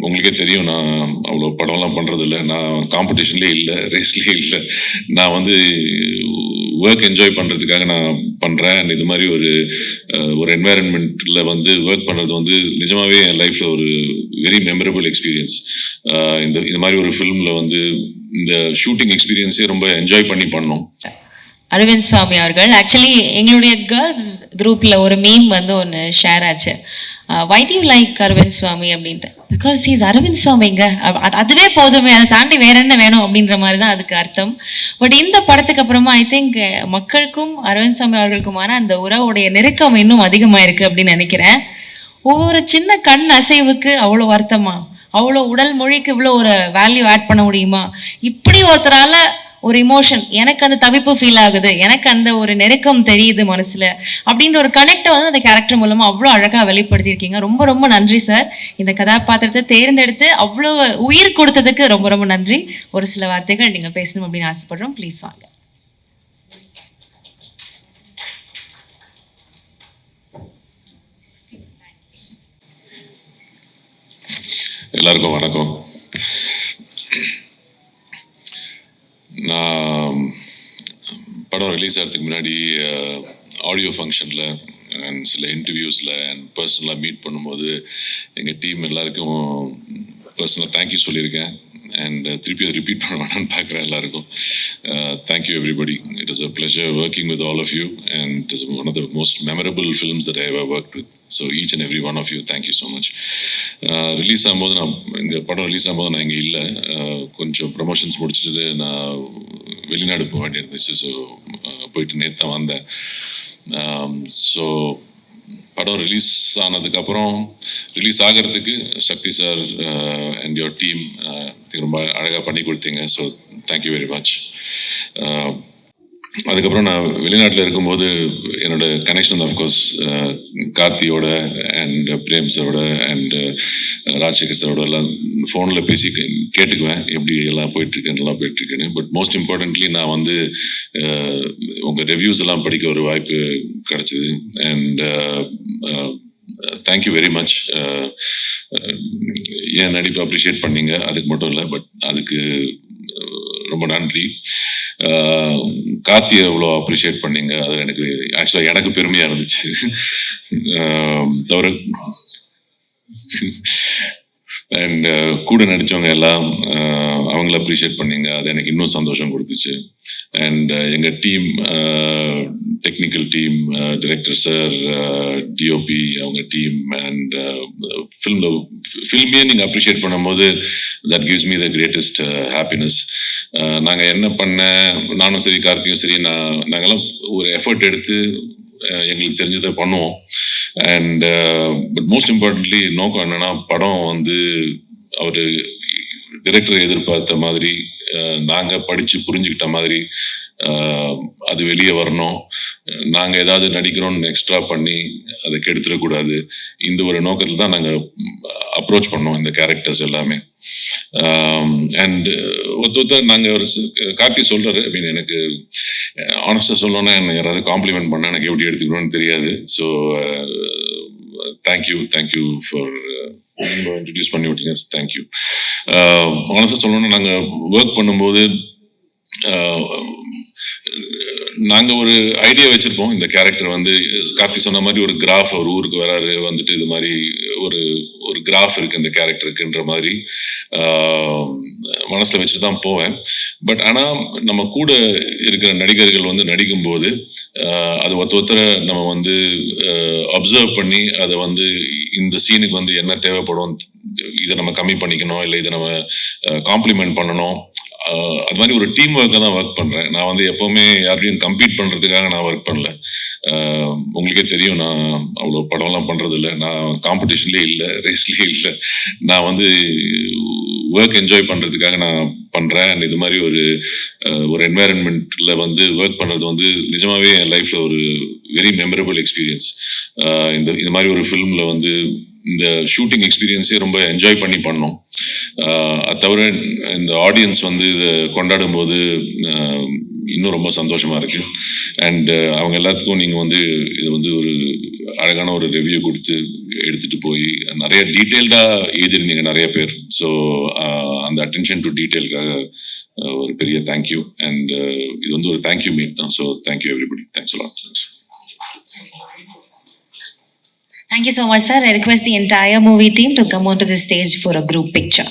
உங்களுக்கே தெரியும், நான் அவ்வளோ படம்லாம் பண்ணுறதில்ல. நான் காம்படிஷன்லேயே இல்லை, ரேஸ்லேயே இல்லை. நான் வந்து ஒர்க் என்ஜாய் பண்ணுறதுக்காக நான் பண்ணுறேன். அண்ட் இது மாதிரி ஒரு என்வாயரன்மெண்ட்டில் வந்து ஒர்க் பண்ணுறது வந்து நிஜமாகவே என் லைஃப்பில் ஒரு வெரி மெமரபிள் எக்ஸ்பீரியன்ஸ். இது மாதிரி ஒரு ஃபிலிமில் வந்து இந்த ஷூட்டிங் எக்ஸ்பீரியன்ஸே ரொம்ப என்ஜாய் பண்ணி பண்ணோம். அரவிந்த் சுவாமி அவர்கள் ஆக்சுவலி எங்களுடைய கேர்ள்ஸ் குரூப்பில் ஒரு மீம் வந்து ஒன்று ஷேர் ஆச்சு. Why do you like Aravind சுவாமி அப்படின்ட்டு. பிகாஸ் ஹீஸ் அரவிந்த் சுவாமிங்க, அதுவே போதுமே, அதை தாண்டி வேற என்ன வேணும் அப்படின்ற மாதிரி தான் அதுக்கு அர்த்தம். பட் இந்த படத்துக்கு அப்புறமா ஐ திங்க் மக்களுக்கும் அரவிந்த் சுவாமி அவர்களுக்குமான அந்த உறவுடைய நெருக்கம் இன்னும் அதிகமாக இருக்குது அப்படின்னு நினைக்கிறேன். ஒவ்வொரு சின்ன கண் அசைவுக்கு அவ்வளோ வருத்தமா, அவ்வளோ உடல் மொழிக்கு இவ்வளோ ஒரு வேல்யூ ஆட் பண்ண முடியுமா? இப்படி ஒருத்தரால ஒரு இமோஷன், எனக்கு அந்த தவிப்பு ஃபீல் ஆகுது, எனக்கு அந்த ஒரு நெருக்கம் தெரியுது மனசுல அப்படின்ற ஒரு கனெக்டை வந்து அந்த கேரக்டர் மூலமா அவ்வளோ அழகா வெளிப்படுத்தியிருக்கீங்க. ரொம்ப ரொம்ப நன்றி சார். இந்த கதாபாத்திரத்தை தேர்ந்தெடுத்து அவ்வளோ உயிர் கொடுத்ததுக்கு ரொம்ப ரொம்ப நன்றி. ஒரு சில வார்த்தைகள் நீங்க பேசணும் அப்படின்னு ஆசைப்படுறோம். ப்ளீஸ் வாங்க. எல்லாருக்கும் வணக்கம். நான் படம் ரிலீஸ் ஆகிறதுக்கு முன்னாடி ஆடியோ ஃபங்க்ஷனில் அண்ட் சில இன்டர்வியூஸில் அண்ட் பர்சனலாக மீட் பண்ணும்போது எங்கள் டீம் எல்லாருக்கும் பர்சனலாக தேங்க்யூ சொல்லியிருக்கேன். அண்ட் திருப்பி அதை ரிப்பீட் பண்ண வேணான்னு பார்க்குறேன் எல்லாருக்கும். Thank you everybody. It is a pleasure working with all of you and it is one of the most memorable films that I have worked with. So each and every one of you thank you so much. Release ஆகும்போது இந்த படம் release ஆகும்போது நான் இங்கே இல்லை, கொஞ்சம் promotions முடிச்சுட்டு நான் வெளிநாடு போக வேண்டியிருந்துச்சு. ஸோ போயிட்டு நேற்று தான் வந்தேன். ஸோ படம் ரிலீஸ் ஆனதுக்கப்புறம் ரிலீஸ் ஆகிறதுக்கு சக்தி சார் அண்ட் யுவர் டீம் ரொம்ப அழகாக பண்ணி கொடுத்தீங்க. So thank you very much. அதுக்கப்புறம் நான் வெளிநாட்டில் இருக்கும்போது என்னோட கனெக்ஷன் ஆஃப்கோர்ஸ் கார்த்தியோட அண்ட் பிரேம் சாரோட அண்ட் ராஜசேகர் சாரோட எல்லாம் ஃபோனில் பேசி கேட்டுக்குவேன் எப்படி எல்லாம் போயிட்டுருக்கு, நல்லா போயிட்டுருக்குன்னு. பட் மோஸ்ட் இம்பார்ட்டன்ட்லி நான் வந்து உங்கள் ரிவ்யூஸ் எல்லாம் படிக்க ஒரு வாய்ப்பு கிடச்சிது. And thank you very much. என் நடிப்பை அப்ரிஷியேட் பண்ணீங்க, அதுக்கு மட்டும் இல்லை, பட் அதுக்கு ரொம்ப நன்றி. கார்த்தியை எவ்வளோ அப்ரிஷியேட் பண்ணீங்க, அது எனக்கு ஆக்சுவலாக எனக்கு பெருமையாக இருந்துச்சு. தவிர அண்ட் கூட நடித்தவங்க எல்லாம் அவங்கள அப்ரிஷியேட் பண்ணீங்க, அது எனக்கு இன்னும் சந்தோஷம் கொடுத்துச்சு. அண்ட் எங்கள் team, technical team, director sir, DOP அவங்க டீம் அண்ட் ஃபில்மே நீங்கள் அப்ரிஷியேட் பண்ணும்போது that gives me the greatest happiness. நாங்கள் என்ன பண்ண, நானும் சரி கார்த்தியும் சரி, நாங்கள்லாம் ஒரு எஃபர்ட் எடுத்து எங்களுக்கு தெரிஞ்சதை பண்ணுவோம். அண்ட் பட் மோஸ்ட் இம்பார்ட்டன்ட்லி நோக்கம் என்னன்னா, படம் வந்து அவர் டிரெக்டர் எதிர்பார்த்த மாதிரி நாங்கள் படித்து புரிஞ்சுக்கிட்ட மாதிரி அது வெளியே வரணும். நாங்கள் ஏதாவது நடிக்கிறோன்னு எக்ஸ்ட்ரா பண்ணி அதை கெடுத்துடக்கூடாது. இந்த ஒரு நோக்கத்தில் தான் நாங்கள் அப்ரோச் பண்ணோம் இந்த கேரக்டர்ஸ் எல்லாமே. அண்ட் ஒருத்த நாங்கள் ஒரு கார்த்தி சொல்கிறாரு, ஐ மீன் எனக்கு ஆனஸ்டாக சொல்லணும்னா என்ன யாராவது காம்ப்ளிமெண்ட் பண்ணால் எனக்கு எப்படி எடுத்துக்கணும்னு தெரியாது. ஸோ தேங்க்யூ ஃபார் இன்ட்ரடியூஸ் பண்ணி விட்டீங்க. தேங்க்யூ. ஆனஸ்டாக சொல்லணும்னா நாங்கள் ஒர்க் பண்ணும்போது நாங்கள் ஒரு ஐடியா வச்சுருப்போம். இந்த கேரக்டர் வந்து கார்த்தி சொன்ன மாதிரி ஒரு கிராஃப், ஒரு ஊருக்கு வராரு, வந்துட்டு இது மாதிரி ஒரு கிராஃப் இருக்குது இந்த கேரக்டருக்குன்ற மாதிரி மனசில் வச்சுட்டு தான் போவேன். பட் ஆனால் நம்ம கூட இருக்கிற நடிகர்கள் வந்து நடிக்கும்போது அது ஒருத்தரை நம்ம வந்து அப்சர்வ் பண்ணி அதை வந்து இந்த சீனுக்கு வந்து என்ன தேவைப்படும், இதை நம்ம கம்மி பண்ணிக்கணும், இல்லை இதை நம்ம காம்ப்ளிமெண்ட் பண்ணணும், அது மாதிரி ஒரு டீம் ஒர்க்காக தான் ஒர்க் பண்ணுறேன். நான் வந்து எப்போவுமே யாரையும் கம்பீட் பண்ணுறதுக்காக நான் ஒர்க் பண்ணல. உங்களுக்கே தெரியும், நான் அவ்வளோ படம்லாம் பண்ணுறதில்ல. நான் காம்படிஷன்லேயே இல்லை, ரேஸ்லேயே இல்லை. நான் வந்து ஒர்க் என்ஜாய் பண்ணுறதுக்காக நான் பண்ணுறேன். அண்ட் இது மாதிரி ஒரு என்வாயரன்மெண்ட்டில் வந்து ஒர்க் பண்ணுறது வந்து நிஜமாகவே என் லைஃப்பில் ஒரு வெரி மெமரபிள் எக்ஸ்பீரியன்ஸ். இது மாதிரி ஒரு ஃபிலிமில் வந்து இந்த ஷூட்டிங் எக்ஸ்பீரியன்ஸே ரொம்ப என்ஜாய் பண்ணி பண்ணோம். அது தவிர இந்த ஆடியன்ஸ் வந்து இதை கொண்டாடும் போது இன்னும் ரொம்ப சந்தோஷமாக இருக்குது. அண்ட் அவங்க எல்லாத்துக்கும் நீங்கள் வந்து இதை வந்து ஒரு அழகான ஒரு ரிவ்யூ கொடுத்து எடுத்துட்டு போய் நிறைய டீட்டெயில்டாக எழுதியிருந்தீங்க நிறைய பேர். ஸோ அந்த அட்டென்ஷன் டு டீட்டெயிலுக்காக ஒரு பெரிய தேங்க்யூ. அண்ட் இது வந்து ஒரு தேங்க்யூ மீட் தான். So thank you everybody. Thanks a lot. Thank you so much, sir. I request the entire movie team to come onto the stage for a group picture.